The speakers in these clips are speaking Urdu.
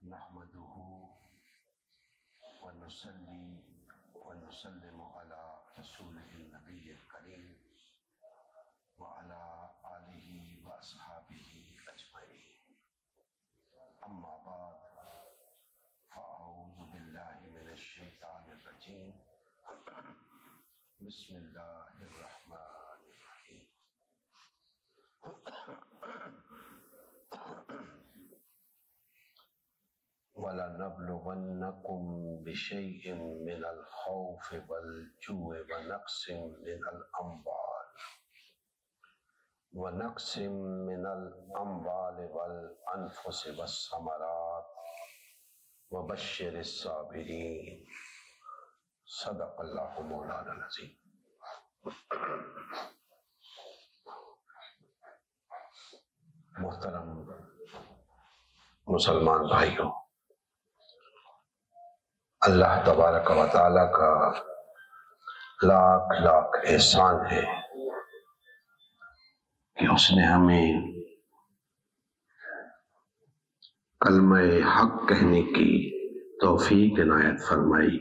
نحمده ونصلي ونسلم على رسوله النبي الكريم وعلى آله وأصحابه أجمعين. أما بعد فأعوذ بالله من الشيطان الرجيم. بسم الله الرحمن الرحيم. وَلَنَبْلُوَنَّكُمْ بِشَيْءٍ مِّنَ الْخَوْفِ وَالْجُوعِ وَنَقْصٍ مِّنَ الْأَمْوَالِ وَالْأَنفُسِ وَالثَّمَرَاتِ وَبَشِّرِ الصَّابِرِينَ. صدق اللہ مولانا العظیم. محترم مسلمان بھائیوں، اللہ تبارک و تعالی کا لاکھ لاکھ احسان ہے کہ اس نے ہمیں کلمہ حق کہنے کی توفیق عنایت فرمائی،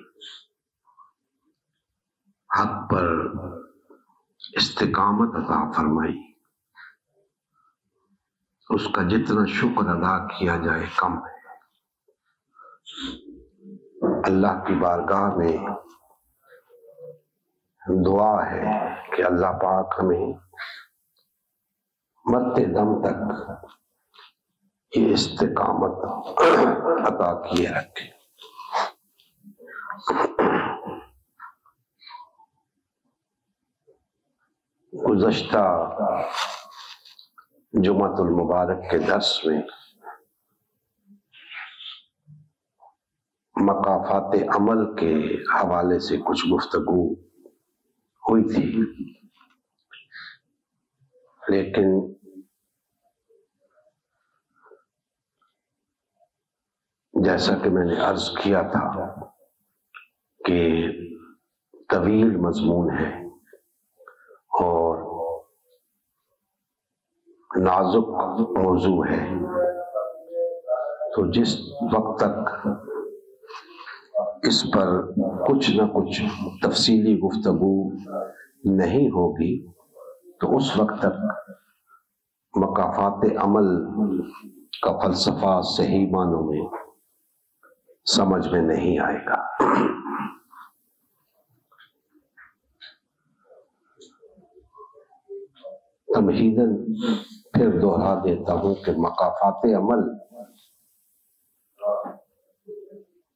حق پر استقامت عطا فرمائی. اس کا جتنا شکر ادا کیا جائے کم ہے. اللہ کی بارگاہ میں دعا ہے کہ اللہ پاک ہمیں مرتے دم تک یہ استقامت عطا کیے رکھے. گزشتہ جمعۃ المبارک کے درس میں مقافات عمل کے حوالے سے کچھ گفتگو ہوئی تھی، لیکن جیسا کہ میں نے عرض کیا تھا کہ طویل مضمون ہے اور نازک موضوع ہے، تو جس وقت تک اس پر کچھ نہ کچھ تفصیلی گفتگو نہیں ہوگی تو اس وقت تک مقافات عمل کا فلسفہ صحیح معنوں میں سمجھ میں نہیں آئے گا. تمہیداً پھر دوہرا دیتا ہوں کہ مقافات عمل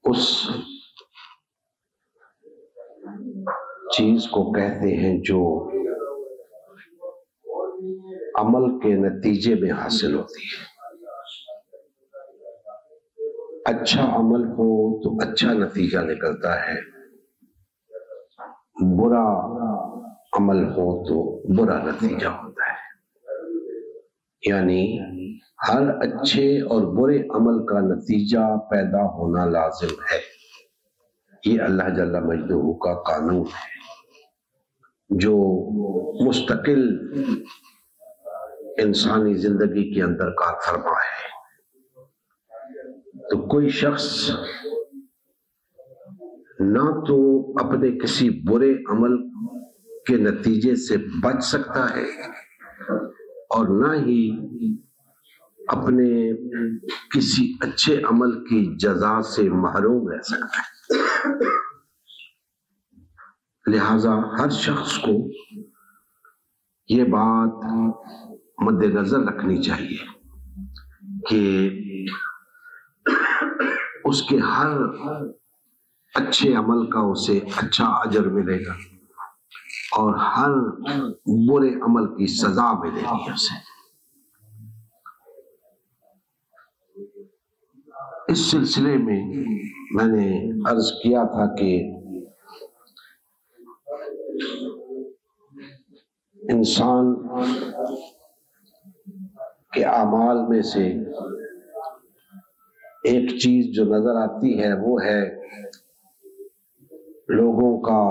اس چیز کو کہتے ہیں جو عمل کے نتیجے میں حاصل ہوتی ہے. اچھا عمل ہو تو اچھا نتیجہ نکلتا ہے، برا عمل ہو تو برا نتیجہ ہوتا ہے. یعنی ہر اچھے اور برے عمل کا نتیجہ پیدا ہونا لازم ہے. یہ اللہ جل مجدہ کا قانون ہے جو مستقل انسانی زندگی کے اندر کار فرما ہے. تو کوئی شخص نہ تو اپنے کسی برے عمل کے نتیجے سے بچ سکتا ہے اور نہ ہی اپنے کسی اچھے عمل کی جزا سے محروم رہ سکتا ہے. لہذا ہر شخص کو یہ بات مد نظر رکھنی چاہیے کہ اس کے ہر اچھے عمل کا اسے اچھا اجر ملے گا اور ہر برے عمل کی سزا ملے گی اسے. اس سلسلے میں میں نے عرض کیا تھا کہ انسان کے اعمال میں سے ایک چیز جو نظر آتی ہے وہ ہے لوگوں کا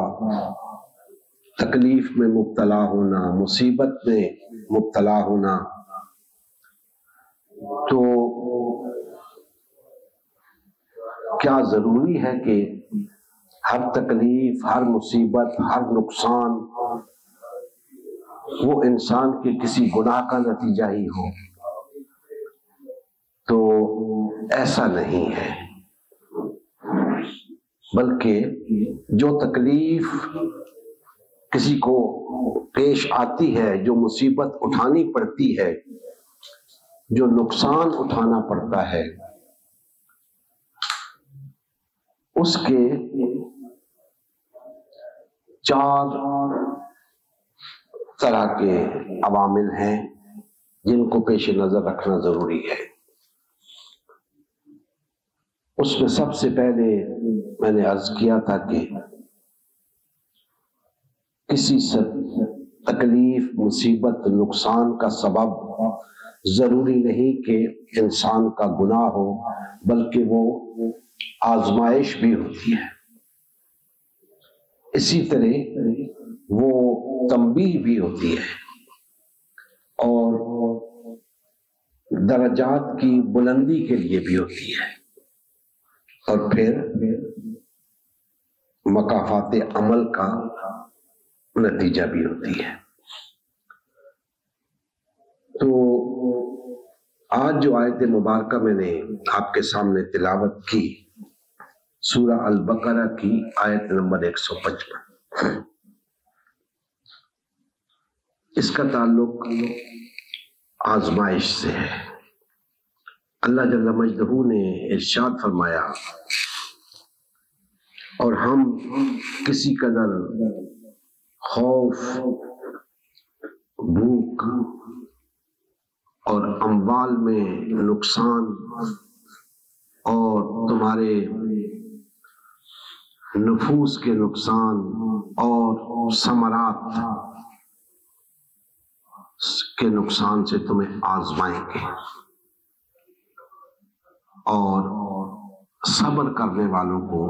تکلیف میں مبتلا ہونا، مصیبت میں مبتلا ہونا. تو کیا ضروری ہے کہ ہر تکلیف، ہر مصیبت، ہر نقصان وہ انسان کے کسی گناہ کا نتیجہ ہی ہو؟ تو ایسا نہیں ہے، بلکہ جو تکلیف کسی کو پیش آتی ہے، جو مصیبت اٹھانی پڑتی ہے، جو نقصان اٹھانا پڑتا ہے، اس کے 4 طرح کے عوامل ہیں جن کو پیش نظر رکھنا ضروری ہے۔ اس میں سب سے پہلے میں نے عرض کیا تھا کہ کسی سے تکلیف، مصیبت، نقصان کا سبب ضروری نہیں کہ انسان کا گناہ ہو، بلکہ وہ آزمائش بھی ہوتی ہے۔ اسی طرح وہ تنبیہ بھی ہوتی ہے اور درجات کی بلندی کے لیے بھی ہوتی ہے، اور پھر مکافات عمل کا نتیجہ بھی ہوتی ہے۔ تو آج جو آیت مبارکہ میں نے آپ کے سامنے تلاوت کی، سورہ البقرہ کی آیت نمبر 155، اس کا تعلق آزمائش سے ہے۔ اللہ جل مجدہ نے ارشاد فرمایا، اور ہم کسی قدر خوف، بھوک اور اموال میں نقصان اور تمہارے نفوس کے نقصان اور ثمرات کے نقصان سے تمہیں آزمائیں گے، اور صبر کرنے والوں کو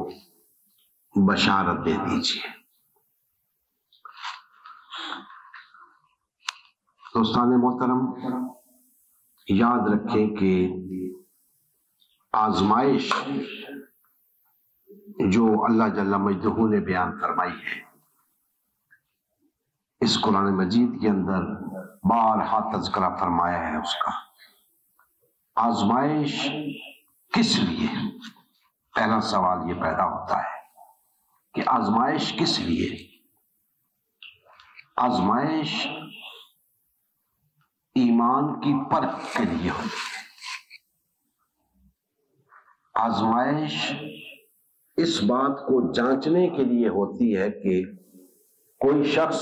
بشارت دے دیجیے۔ دوستان محترم، یاد رکھیں کہ آزمائش جو اللہ جل مجدہ نے بیان فرمائی ہے، اس قرآن مجید کے اندر بارہا تذکرہ فرمایا ہے اس کا۔ آزمائش کس لیے؟ پہلا سوال یہ پیدا ہوتا ہے کہ آزمائش کس لیے؟ آزمائش ایمان کی پرکھ کے لیے ہوتی ہے۔ آزمائش اس بات کو جانچنے کے لیے ہوتی ہے کہ کوئی شخص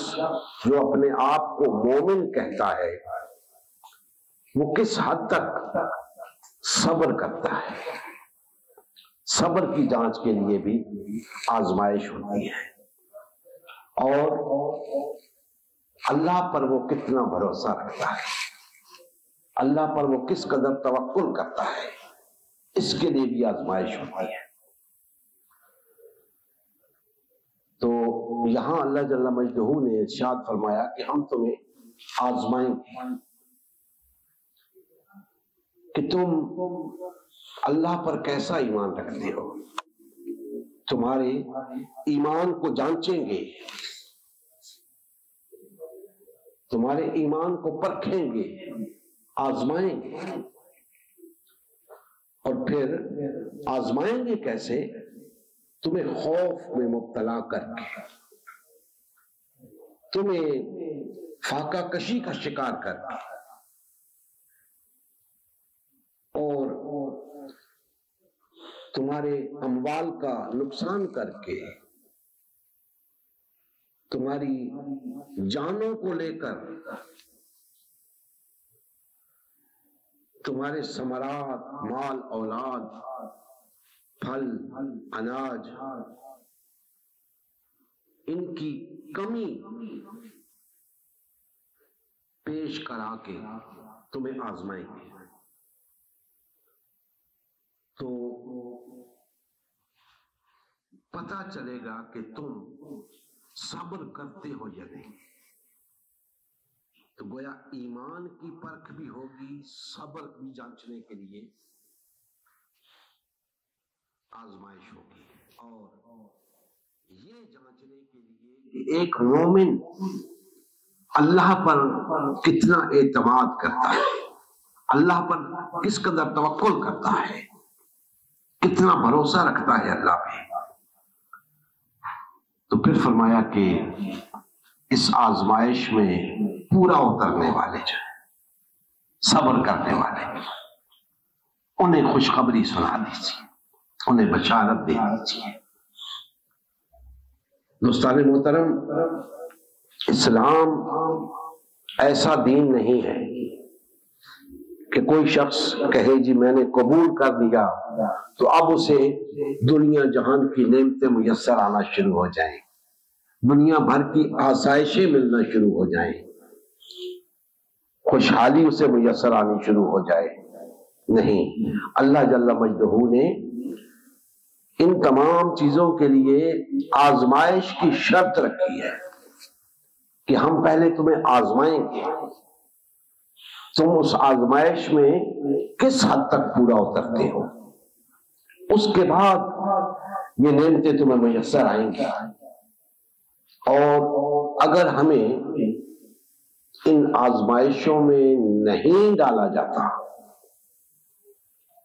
جو اپنے آپ کو مومن کہتا ہے، وہ کس حد تک صبر کرتا ہے۔ صبر کی جانچ کے لیے بھی آزمائش ہوتی ہے، اور اللہ پر وہ کتنا بھروسہ رکھتا ہے، اللہ پر وہ کس قدر توکل کرتا ہے، اس کے لیے بھی آزمائش ہوتی ہے۔ تو یہاں اللہ جل مجدہ نے ارشاد فرمایا کہ ہم تمہیں آزمائیں گے کہ تم اللہ پر کیسا ایمان رکھتے ہو، تمہارے ایمان کو جانچیں گے، تمہارے ایمان کو پرکھیں گے، آزمائیں گے۔ اور پھر آزمائیں گے کیسے؟ تمہیں خوف میں مبتلا کر کے، تمہیں فاقہ کشی کا شکار کر کے، اور تمہارے اموال کا نقصان کر کے، تمہاری جانوں کو لے کر، تمہارے ثمرات، مال، اولاد، پھل، اناج، ان کی کمی پیش کرا کے تمہیں آزمائیں گے۔ تو پتہ چلے گا کہ تم صبر کرتے ہو یا نہیں۔ تو گویا ایمان کی پرکھ بھی ہوگی، صبر بھی جانچنے کے لیے آزمائش ہوگی، اور یہ جانچنے کے لیے کہ ایک مومن اللہ پر کتنا اعتماد کرتا ہے، اللہ پر کس قدر توکل کرتا ہے، کتنا بھروسہ رکھتا ہے اللہ پہ. تو پھر فرمایا کہ اس آزمائش میں پورا اترنے والے جو ہیں، صبر کرنے والے، انہیں خوشخبری سنا دیجیے، انہیں بشارت دے دیجیے. دوستان محترم، اسلام ایسا دین نہیں ہے کہ کوئی شخص کہے جی میں نے قبول کر لیا تو اب اسے دنیا جہان کی نعمتیں میسر آنا شروع ہو جائیں، دنیا بھر کی آسائشیں ملنا شروع ہو جائیں، خوشحالی اسے میسر آنی شروع ہو جائے. نہیں، اللہ جل مجدہ نے ان تمام چیزوں کے لیے آزمائش کی شرط رکھی ہے کہ ہم پہلے تمہیں آزمائیں گے، تم اس آزمائش میں کس حد تک پورا اترتے ہو، اس کے بعد یہ نعمتیں تمہیں میسر آئیں گی. اور اگر ہمیں ان آزمائشوں میں نہیں ڈالا جاتا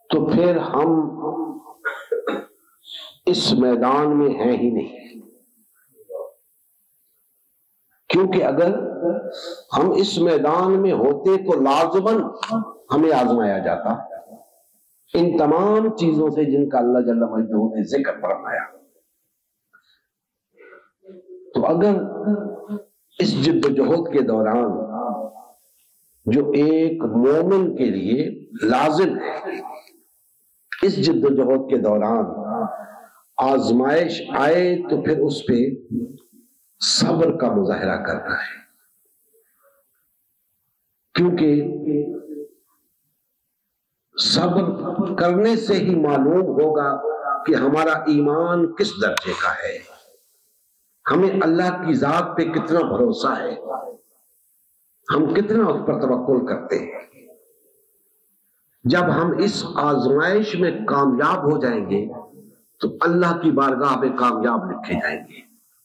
تو پھر ہم اس میدان میں ہیں ہی نہیں. کیونکہ اگر ہم اس میدان میں ہوتے تو لازماً ہمیں آزمایا جاتا ان تمام چیزوں سے جن کا اللہ جل مجدہ نے ذکر فرمایا. تو اگر اس جد و جہد کے دوران جو ایک مومن کے لیے لازم ہے، اس جد و جہد کے دوران آزمائش آئے تو پھر اس پہ صبر کا مظاہرہ کرنا ہے. کیونکہ صبر کرنے سے ہی معلوم ہوگا کہ ہمارا ایمان کس درجے کا ہے، ہمیں اللہ کی ذات پہ کتنا بھروسہ ہے، ہم کتنا اس پر توکل کرتے ہیں. جب ہم اس آزمائش میں کامیاب ہو جائیں گے تو اللہ کی بارگاہ میں کامیاب لکھے جائیں گے.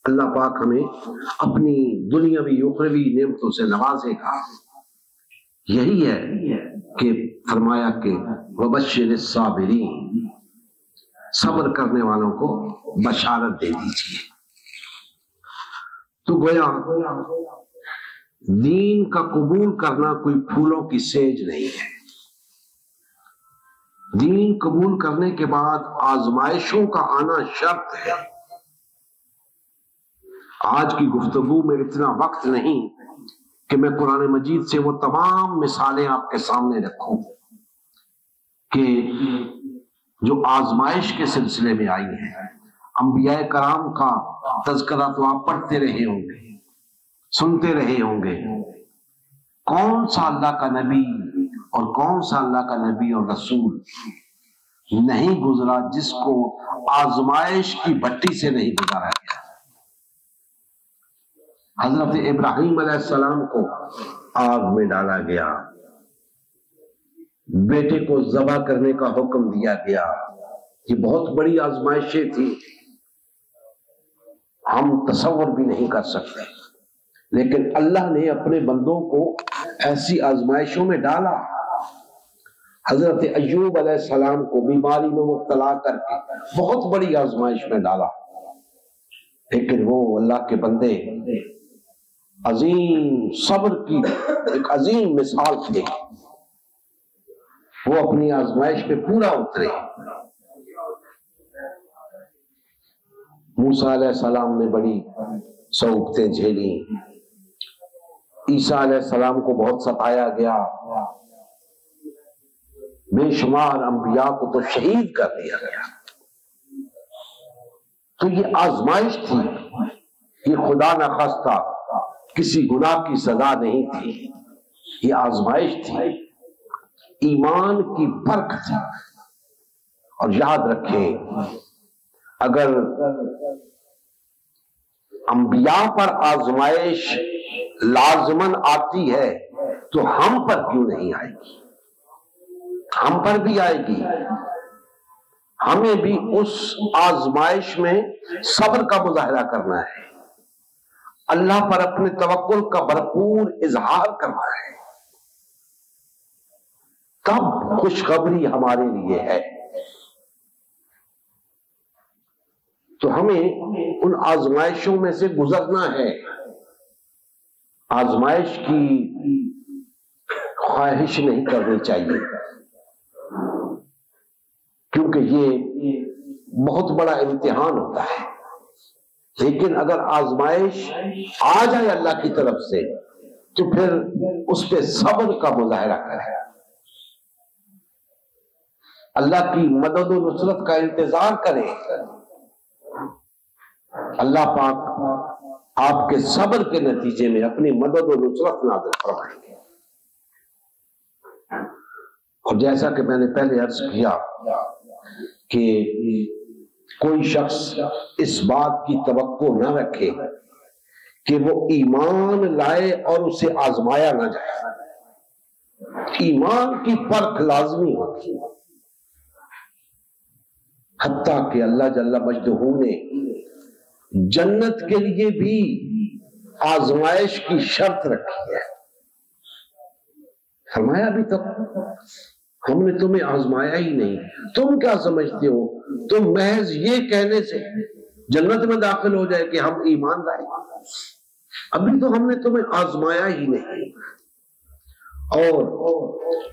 اللہ پاک ہمیں اپنی دنیاوی اخروی نعمتوں سے نوازے گا. یہی ہے کہ فرمایا کہ وبشر الصابرین، صبر کرنے والوں کو بشارت دے دیجیے. تو گویا دین کا قبول کرنا کوئی پھولوں کی سیج نہیں ہے. دین قبول کرنے کے بعد آزمائشوں کا آنا شرط ہے. آج کی گفتگو میں اتنا وقت نہیں کہ میں قرآن مجید سے وہ تمام مثالیں آپ کے سامنے رکھوں کہ جو آزمائش کے سلسلے میں آئی ہیں. انبیاء کرام کا تذکرہ تو آپ پڑھتے رہے ہوں گے، سنتے رہے ہوں گے. کون سا اللہ کا نبی اور کون سا اللہ کا نبی اور رسول نہیں گزرا جس کو آزمائش کی بھٹی سے نہیں گزارا گیا. حضرت ابراہیم علیہ السلام کو آگ میں ڈالا گیا، بیٹے کو ذبح کرنے کا حکم دیا گیا. یہ بہت بڑی آزمائشیں تھی، ہم تصور بھی نہیں کر سکتے. لیکن اللہ نے اپنے بندوں کو ایسی آزمائشوں میں ڈالا. حضرت ایوب علیہ السلام کو بیماری میں مبتلا کر کے بہت بڑی آزمائش میں ڈالا، لیکن وہ اللہ کے بندے عظیم صبر کی ایک عظیم مثال تھے. وہ اپنی آزمائش پہ پورا اترے. موسیٰ علیہ السلام نے بڑی صعوبتیں جھیلی، عیسیٰ علیہ السلام کو بہت ستایا گیا، بے شمار انبیاء کو تو شہید کر دیا گیا. تو یہ آزمائش تھی، یہ خدا نخواستہ کسی گناہ کی سزا نہیں تھی، یہ آزمائش تھی، ایمان کی پرکھ تھی. اور یاد رکھیں، اگر انبیاء پر آزمائش لازماً آتی ہے تو ہم پر کیوں نہیں آئے گی؟ ہم پر بھی آئے گی. ہمیں بھی اس آزمائش میں صبر کا مظاہرہ کرنا ہے، اللہ پر اپنے توکل کا بھرپور اظہار کرنا ہے، تب خوشخبری ہمارے لیے ہے۔ تو ہمیں ان آزمائشوں میں سے گزرنا ہے، آزمائش کی خواہش نہیں کرنی چاہیے، کیونکہ یہ بہت بڑا امتحان ہوتا ہے، لیکن اگر آزمائش آ جائے اللہ کی طرف سے تو پھر اس پہ صبر کا مظاہرہ کرے، اللہ کی مدد و نصرت کا انتظار کرے، اللہ پاک آپ کے صبر کے نتیجے میں اپنی مدد و نصرت نازل فرمائیں گے۔ اور جیسا کہ میں نے پہلے عرض کیا کہ کوئی شخص اس بات کی توقع نہ رکھے کہ وہ ایمان لائے اور اسے آزمایا نہ جائے، ایمان کی پرکھ لازمی ہوتی ہے، حتیٰ کہ اللہ جل مجدہ نے جنت کے لیے بھی آزمائش کی شرط رکھی ہے، فرمایا ابھی تک ہم نے تمہیں آزمایا ہی نہیں، تم کیا سمجھتے ہو تم محض یہ کہنے سے جنت میں داخل ہو جائے کہ ہم ایمان لائے، ابھی تو ہم نے تمہیں آزمایا ہی نہیں۔ اور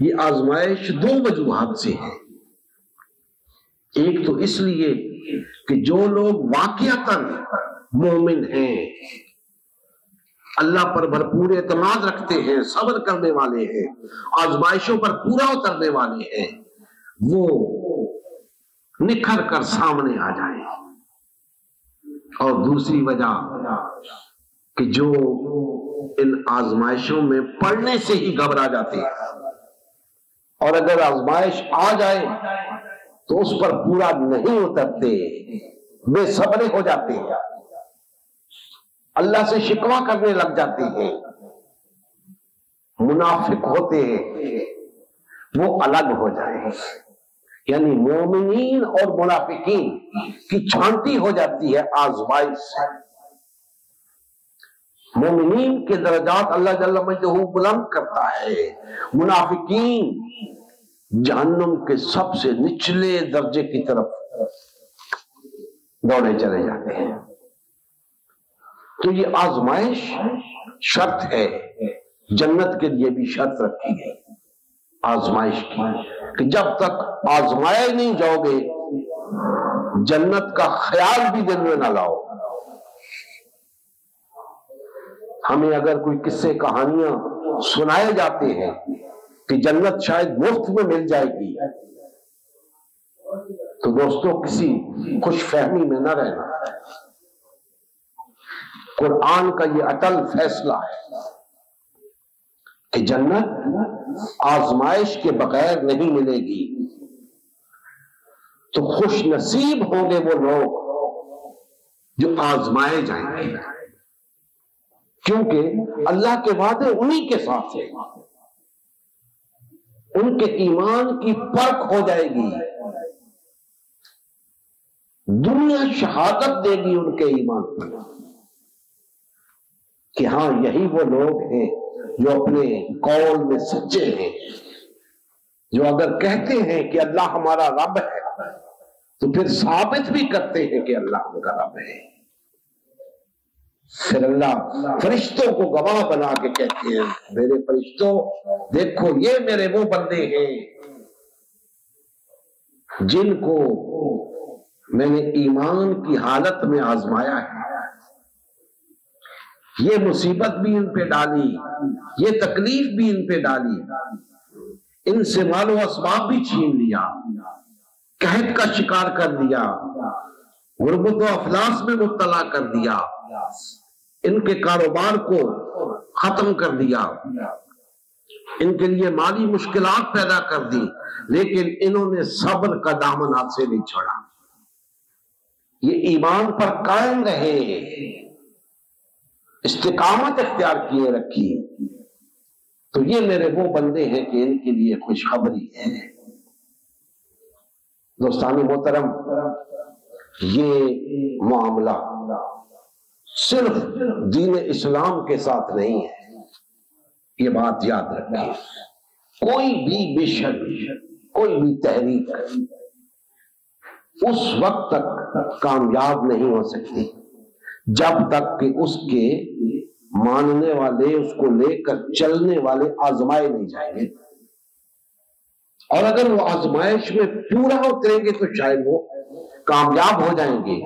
یہ آزمائش دو وجوہات سے ہے، ایک تو اس لیے کہ جو لوگ واقعتاً مومن ہیں، اللہ پر بھرپور اعتماد رکھتے ہیں، صبر کرنے والے ہیں، آزمائشوں پر پورا اترنے والے ہیں، وہ نکھر کر سامنے آ جائیں۔ اور دوسری وجہ کہ جو ان آزمائشوں میں پڑنے سے ہی گھبرا جاتے ہیں، اور اگر آزمائش آ جائے تو اس پر پورا نہیں اترتے، بے صبرے ہو جاتے ہیں، اللہ سے شکوہ کرنے لگ جاتے ہیں، منافق ہوتے ہیں، وہ الگ ہو جائیں۔ یعنی مومنین اور منافقین کی چھانٹی ہو جاتی ہے آزمائش سے۔ مومنین کے درجات اللہ جل مجدہ بلند کرتا ہے، منافقین جہنم کے سب سے نچلے درجے کی طرف دوڑے چلے جاتے ہیں۔ تو یہ آزمائش شرط ہے، جنت کے لیے بھی شرط رکھی گئی آزمائش کی، کہ جب تک آزمائے نہیں جاؤ گے جنت کا خیال بھی دل میں نہ لاؤ۔ ہمیں اگر کوئی قصے کہانیاں سنائے جاتے ہیں کہ جنت شاید مفت میں مل جائے گی، تو دوستو کسی خوش فہمی میں نہ رہنا۔ قرآن کا یہ اٹل فیصلہ ہے کہ جنت آزمائش کے بغیر نہیں ملے گی۔ تو خوش نصیب ہوں گے وہ لوگ جو آزمائے جائیں گے، کیونکہ اللہ کے وعدے انہی کے ساتھ ہیں، ان کے ایمان کی پرکھ ہو جائے گی، دنیا شہادت دے گی ان کے ایمان پر کہ ہاں یہی وہ لوگ ہیں جو اپنے قول میں سچے ہیں، جو اگر کہتے ہیں کہ اللہ ہمارا رب ہے تو پھر ثابت بھی کرتے ہیں کہ اللہ ہمارا رب ہے۔ پھر اللہ فرشتوں کو گواہ بنا کے کہتے ہیں میرے فرشتوں دیکھو یہ میرے وہ بندے ہیں جن کو میں نے ایمان کی حالت میں آزمایا ہے، یہ مصیبت بھی ان پہ ڈالی، یہ تکلیف بھی ان پہ ڈالی، ان سے مال و اسباب بھی چھین لیا، قحط کا شکار کر دیا، غربت و افلاس میں مبتلا کر دیا، ان کے کاروبار کو ختم کر دیا، ان کے لیے مالی مشکلات پیدا کر دی، لیکن انہوں نے صبر کا دامن ہاتھ سے نہیں چھوڑا، یہ ایمان پر قائم رہے، استقامت اختیار کیے رکھی، تو یہ میرے وہ بندے ہیں کہ ان کے لیے خوشخبری ہے۔ دوستان محترم، یہ معاملہ صرف دین اسلام کے ساتھ نہیں ہے، یہ بات یاد رکھیں۔ کوئی بھی مشن، کوئی بھی تحریک اس وقت تک کامیاب نہیں ہو سکتی جب تک کہ اس کے ماننے والے، اس کو لے کر چلنے والے آزمائے نہیں جائیں گے، اور اگر وہ آزمائش میں پورا اتریں گے تو شاید وہ کامیاب ہو جائیں گے،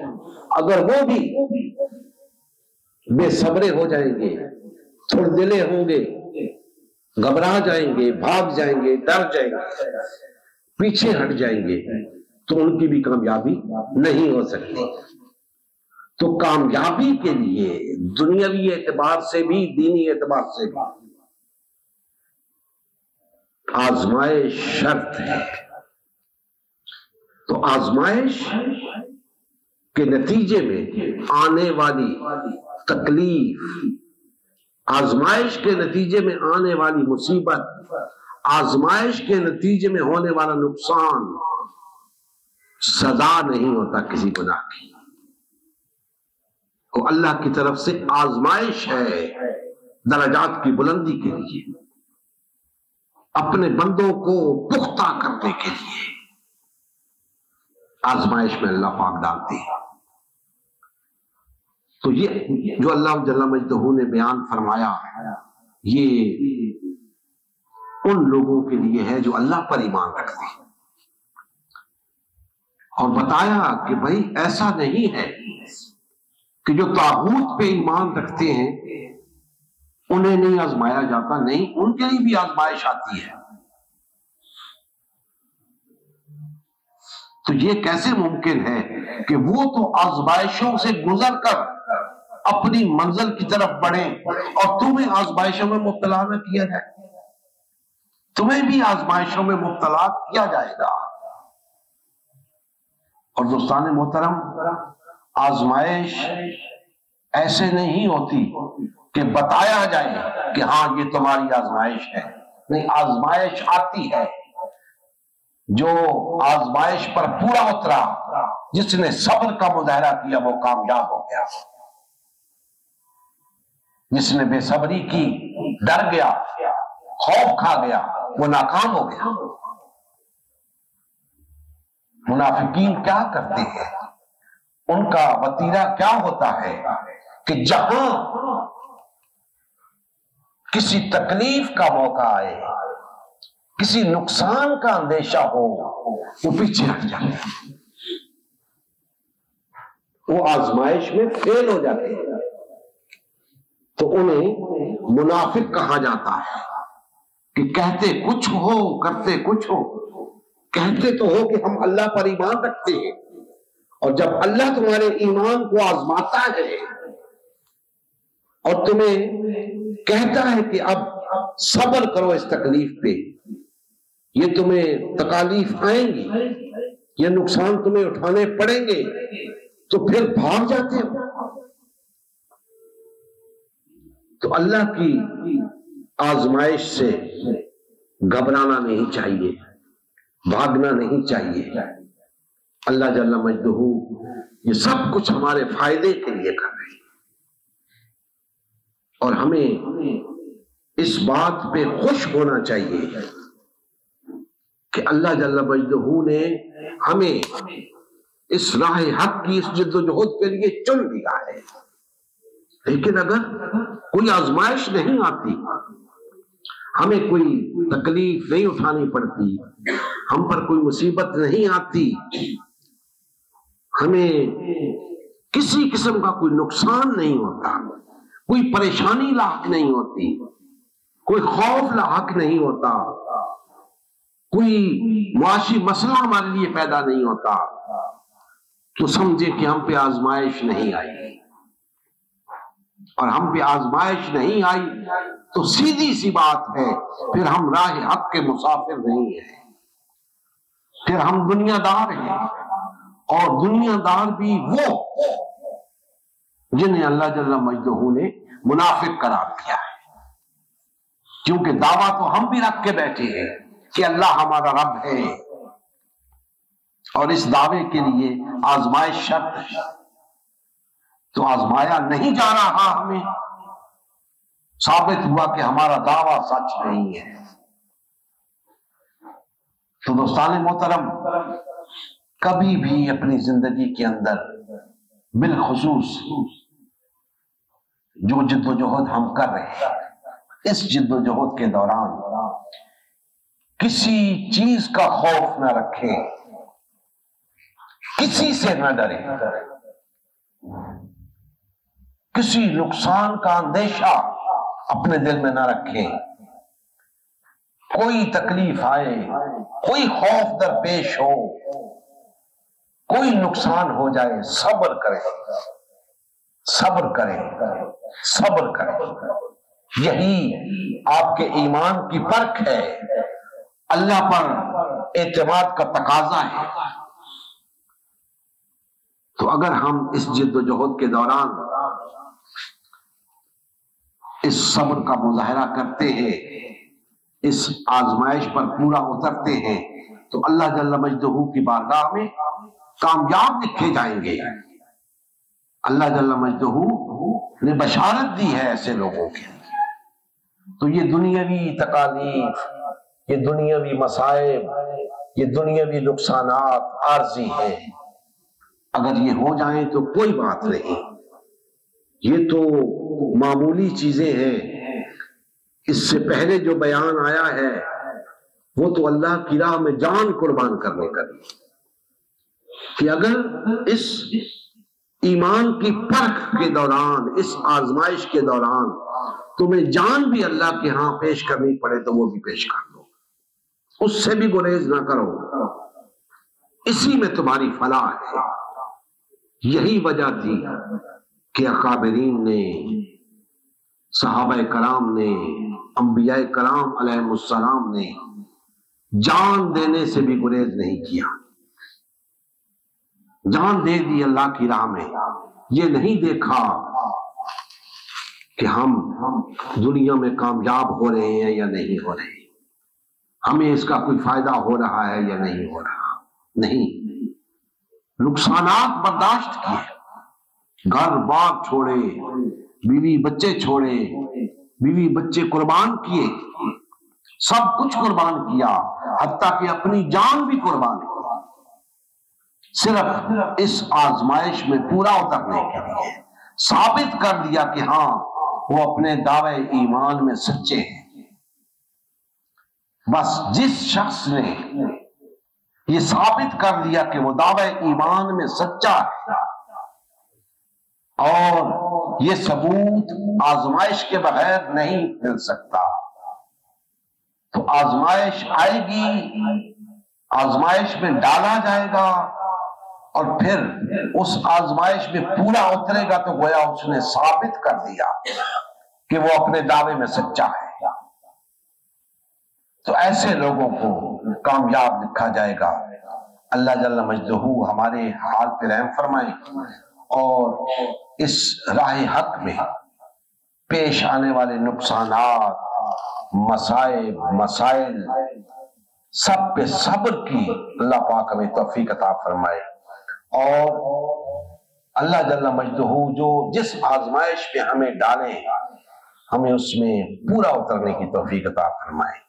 اگر وہ بھی بے صبرے ہو جائیں گے، تھوڑے دلے ہوں گے، گھبرا جائیں گے، بھاگ جائیں گے، ڈر جائیں گے، پیچھے ہٹ جائیں گے، تو ان کی بھی کامیابی نہیں ہو سکتی۔ تو کامیابی کے لیے دنیاوی اعتبار سے بھی، دینی اعتبار سے بھی آزمائش شرط ہے۔ تو آزمائش کے نتیجے میں آنے والی تکلیف، آزمائش کے نتیجے میں آنے والی مصیبت، آزمائش کے نتیجے میں ہونے والا نقصان سزا نہیں ہوتا کسی گناہ کی، وہ اللہ کی طرف سے آزمائش ہے درجات کی بلندی کے لیے، اپنے بندوں کو پختہ کرنے کے لیے آزمائش میں اللہ پاک ڈالتے ہیں۔ تو یہ جو اللہ جل مجدہ نے بیان فرمایا، یہ ان لوگوں کے لیے ہے جو اللہ پر ایمان رکھتے ہیں، اور بتایا کہ بھائی ایسا نہیں ہے کہ جو طاغوت پہ ایمان رکھتے ہیں انہیں نہیں آزمایا جاتا، نہیں، ان کے لیے بھی آزمائش آتی ہے۔ تو یہ کیسے ممکن ہے کہ وہ تو آزمائشوں سے گزر کر اپنی منزل کی طرف بڑھیں اور تمہیں آزمائشوں میں مبتلا نہ کیا جائے؟ تمہیں بھی آزمائشوں میں مبتلا کیا جائے گا۔ اور دوستان محترم، آزمائش ایسے نہیں ہوتی کہ بتایا جائے کہ ہاں یہ تمہاری آزمائش ہے، نہیں، آزمائش آتی ہے۔ جو آزمائش پر پورا اترا، جس نے صبر کا مظاہرہ کیا، وہ کامیاب ہو گیا۔ جس نے بے صبری کی، ڈر گیا، خوف کھا گیا، وہ ناکام ہو گیا۔ منافقین کیا کرتے ہیں؟ ان کا وتیرہ کیا ہوتا ہے کہ جہاں کسی تکلیف کا موقع آئے، کسی نقصان کا اندیشہ ہو، وہ پیچھے ہٹ جاتے ہیں، وہ آزمائش میں فیل ہو جاتے ہیں، تو انہیں منافق کہا جاتا ہے کہ کہتے کچھ ہو، کرتے کچھ ہو۔ کہتے تو ہو کہ ہم اللہ پر ایمان رکھتے ہیں، اور جب اللہ تمہارے ایمان کو آزماتا ہے اور تمہیں کہتا ہے کہ اب صبر کرو اس تکلیف پہ، یہ تمہیں تکالیف آئیں گی، یہ نقصان تمہیں اٹھانے پڑیں گے، تو پھر بھاگ جاتے ہو۔ تو اللہ کی آزمائش سے گھبرانا نہیں چاہیے، بھاگنا نہیں چاہیے۔ اللہ جل مجدہ یہ سب کچھ ہمارے فائدے کے لیے کر رہے ہیں، اور ہمیں اس بات پہ خوش ہونا چاہیے کہ اللہ جل مجدہ نے ہمیں اس راہ حق کی، اس جد و جہد کے لیے چن لیا ہے۔ لیکن اگر کوئی آزمائش نہیں آتی، ہمیں کوئی تکلیف نہیں اٹھانی پڑتی، ہم پر کوئی مصیبت نہیں آتی، ہمیں کسی قسم کا کوئی نقصان نہیں ہوتا، کوئی پریشانی لاحق نہیں ہوتی، کوئی خوف لاحق نہیں ہوتا، کوئی معاشی مسئلہ ہمارے لیے پیدا نہیں ہوتا، تو سمجھے کہ ہم پہ آزمائش نہیں آئی۔ اور ہم پہ آزمائش نہیں آئی تو سیدھی سی بات ہے، پھر ہم راہ حق کے مسافر نہیں ہیں، پھر ہم دنیا دار ہیں، اور دنیا دار بھی وہ جنہیں اللہ جل مجدہ نے منافق قرار دیا ہے، کیونکہ دعویٰ تو ہم بھی رکھ کے بیٹھے ہیں کہ اللہ ہمارا رب ہے، اور اس دعوے کے لیے آزمائش شرط ہے، تو آزمایا نہیں جا رہا، ہمیں ثابت ہوا کہ ہمارا دعویٰ سچ نہیں ہے۔ تو دوستان محترم، کبھی بھی اپنی زندگی کے اندر بالخصوص جو جد و جہد ہم کر رہے ہیں، اس جد و جہد کے دوران کسی چیز کا خوف نہ رکھیں، کسی سے نہ ڈریں، کسی نقصان کا اندیشہ اپنے دل میں نہ رکھیں۔ کوئی تکلیف آئے، کوئی خوف درپیش ہو، کوئی نقصان ہو جائے، صبر کریں، صبر کریں، صبر کریں۔ یہی آپ کے ایمان کی پرکھ ہے، اللہ پر اعتماد کا تقاضا ہے۔ تو اگر ہم اس جد و جہد کے دوران اس صبر کا مظاہرہ کرتے ہیں، اس آزمائش پر پورا اترتے ہیں، تو اللہ جل مجدہ کی بارگاہ میں کامیاب لکھے جائیں گے۔ اللہ جل مجدہ نے بشارت دی ہے ایسے لوگوں کی۔ تو یہ دنیاوی تکالیف، یہ دنیاوی مصائب، یہ دنیاوی نقصانات عارضی ہیں، اگر یہ ہو جائیں تو کوئی بات نہیں، یہ تو معمولی چیزیں ہیں۔ اس سے پہلے جو بیان آیا ہے وہ تو اللہ کی راہ میں جان قربان کرنے کا ہے، کہ اگر اس ایمان کی پرکھ کے دوران، اس آزمائش کے دوران تمہیں جان بھی اللہ کے ہاں پیش کرنی پڑے تو وہ بھی پیش کر دو، اس سے بھی گریز نہ کرو، اسی میں تمہاری فلاح ہے۔ یہی وجہ تھی کہ اکابرین نے، صحابہ کرام نے، انبیاء کرام علیہ السلام نے جان دینے سے بھی گریز نہیں کیا، جان دے دی اللہ کی راہ میں۔ یہ نہیں دیکھا کہ ہم دنیا میں کامیاب ہو رہے ہیں یا نہیں ہو رہے، ہمیں اس کا کوئی فائدہ ہو رہا ہے یا نہیں ہو رہا، نہیں، نقصانات برداشت کیے، گھر بار چھوڑے، بیوی بچے چھوڑے، بیوی بچے قربان کیے، سب کچھ قربان کیا، حتیٰ کہ اپنی جان بھی قربان کی، صرف اس آزمائش میں پورا اترنے کے لیے، ثابت کر دیا کہ ہاں وہ اپنے دعوے ایمان میں سچے ہیں۔ بس جس شخص نے یہ ثابت کر دیا کہ وہ دعوے ایمان میں سچا ہے، اور یہ ثبوت آزمائش کے بغیر نہیں مل سکتا، تو آزمائش آئے گی، آزمائش میں ڈالا جائے گا، اور پھر اس آزمائش میں پورا اترے گا تو گویا اس نے ثابت کر دیا کہ وہ اپنے دعوے میں سچا ہے۔ تو ایسے لوگوں کو کامیاب لکھا جائے گا۔ اللہ جل مجدہ ہمارے حال پہ رحم فرمائے، اور اس راہ حق میں پیش آنے والے نقصانات، مصائب، مسائل، سب پہ صبر کی اللہ پاک ہمیں توفیق عطا فرمائے، اور اللہ جل مجدہ جو جس آزمائش پہ ہمیں ڈالے ہمیں اس میں پورا اترنے کی توفیق عطا فرمائے۔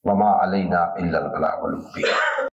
وما علینا الا البلاغ المبین۔